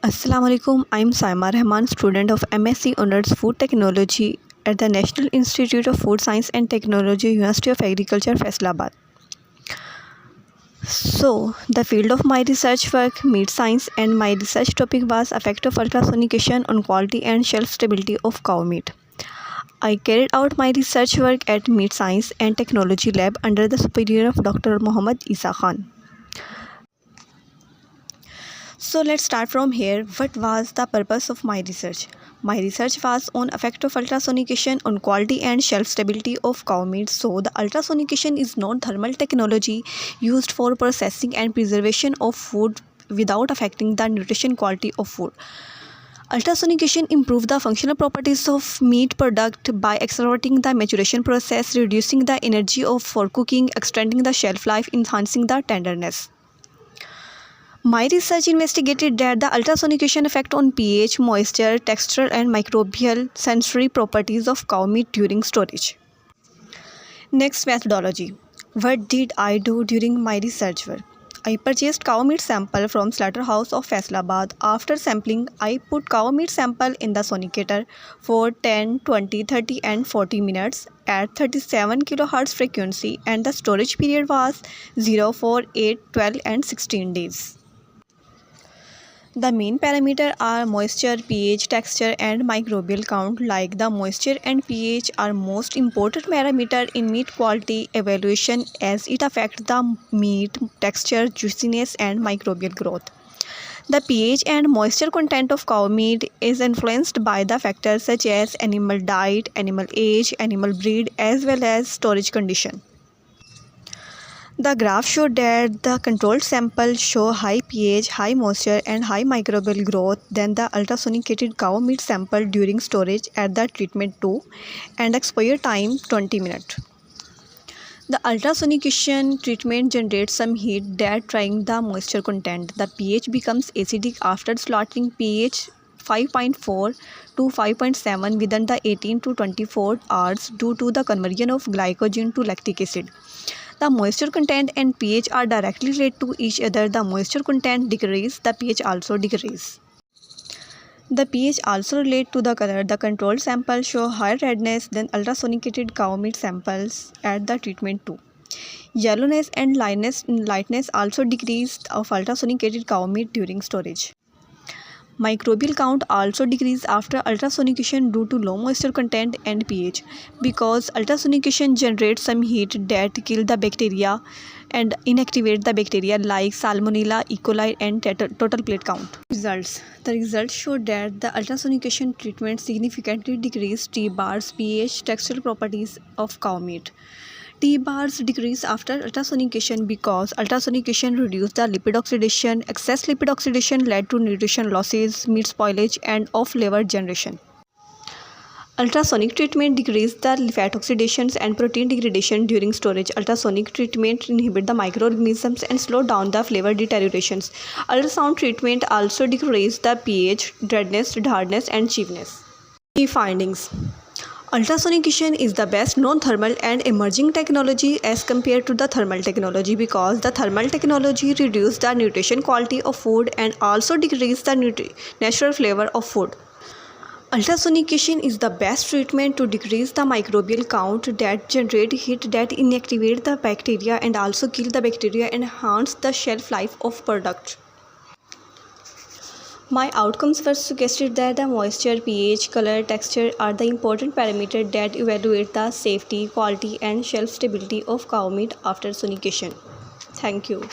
Assalamu alaikum. I'm Saima Rahman, student of MSc Honors Food Technology at the National Institute of Food Science and Technology, University of Agriculture, Faisalabad. So, the field of my research work, meat science, and my research topic was effect of ultrasonication on quality and shelf stability of cow meat. I carried out my research work at Meat Science and Technology Lab under the supervision of Dr. Muhammad Issa Khan. So let's start from here. What was the purpose of my research? My research was on effect of ultrasonication on quality and shelf stability of cow meat. So the ultrasonication is non-thermal technology used for processing and preservation of food without affecting the nutrition quality of food. Ultrasonication improves the functional properties of meat product by accelerating the maturation process, reducing the energy for cooking, extending the shelf life, enhancing the tenderness. My research investigated that the ultrasonication effect on pH, moisture, texture, and microbial sensory properties of cow meat during storage. Next, methodology. What did I do during my research work? I purchased cow meat sample from slaughterhouse of Faisalabad. After sampling, I put cow meat sample in the sonicator for 10, 20, 30 and 40 minutes at 37 kHz frequency, and the storage period was 0, 4, 8, 12 and 16 days. The main parameters are moisture, pH, texture and microbial count. Like the moisture and pH are most important parameter in meat quality evaluation as it affects the meat texture, juiciness and microbial growth. The pH and moisture content of cow meat is influenced by the factors such as animal diet, animal age, animal breed as well as storage condition. The graph showed that the controlled sample show high pH, high moisture and high microbial growth than the ultrasonicated cow meat sample during storage at the treatment 2 and exposure time 20 minutes. The ultrasonication treatment generates some heat that trying the moisture content. The pH becomes acidic after slaughtering pH 5.4 to 5.7 within the 18 to 24 hours due to the conversion of glycogen to lactic acid. The moisture content and pH are directly related to each other. The moisture content decreases, the pH also decreases. The pH also relates to the color. The controlled samples show higher redness than ultrasonicated cow meat samples at the treatment 2. Yellowness and lightness also decreased of ultrasonicated cow meat during storage. Microbial count also decreases after ultrasonication due to low moisture content and pH, because ultrasonication generates some heat that kill the bacteria and inactivate the bacteria like Salmonella, E. coli and total plate count. Results. The results show that the ultrasonication treatment significantly decreased T-bars, pH, textural properties of cow meat. T-bars decrease after ultrasonication because ultrasonication reduced the lipid oxidation. Excess lipid oxidation led to nutrition losses, meat spoilage and off-flavor generation. Ultrasonic treatment decreased the fat oxidations and protein degradation during storage. Ultrasonic treatment inhibit the microorganisms and slow down the flavor deteriorations. Ultrasound treatment also decreased the pH, redness, hardness and cheapness. Key findings. Ultrasonication is the best non-thermal and emerging technology as compared to the thermal technology, because the thermal technology reduces the nutrition quality of food and also decreases the natural flavor of food. Ultrasonication is the best treatment to decrease the microbial count that generate heat that inactivate the bacteria and also kill the bacteria and enhance the shelf life of product. My outcomes were suggested that the moisture, pH, color, texture are the important parameters that evaluate the safety, quality and shelf stability of cow meat after sonication. Thank you.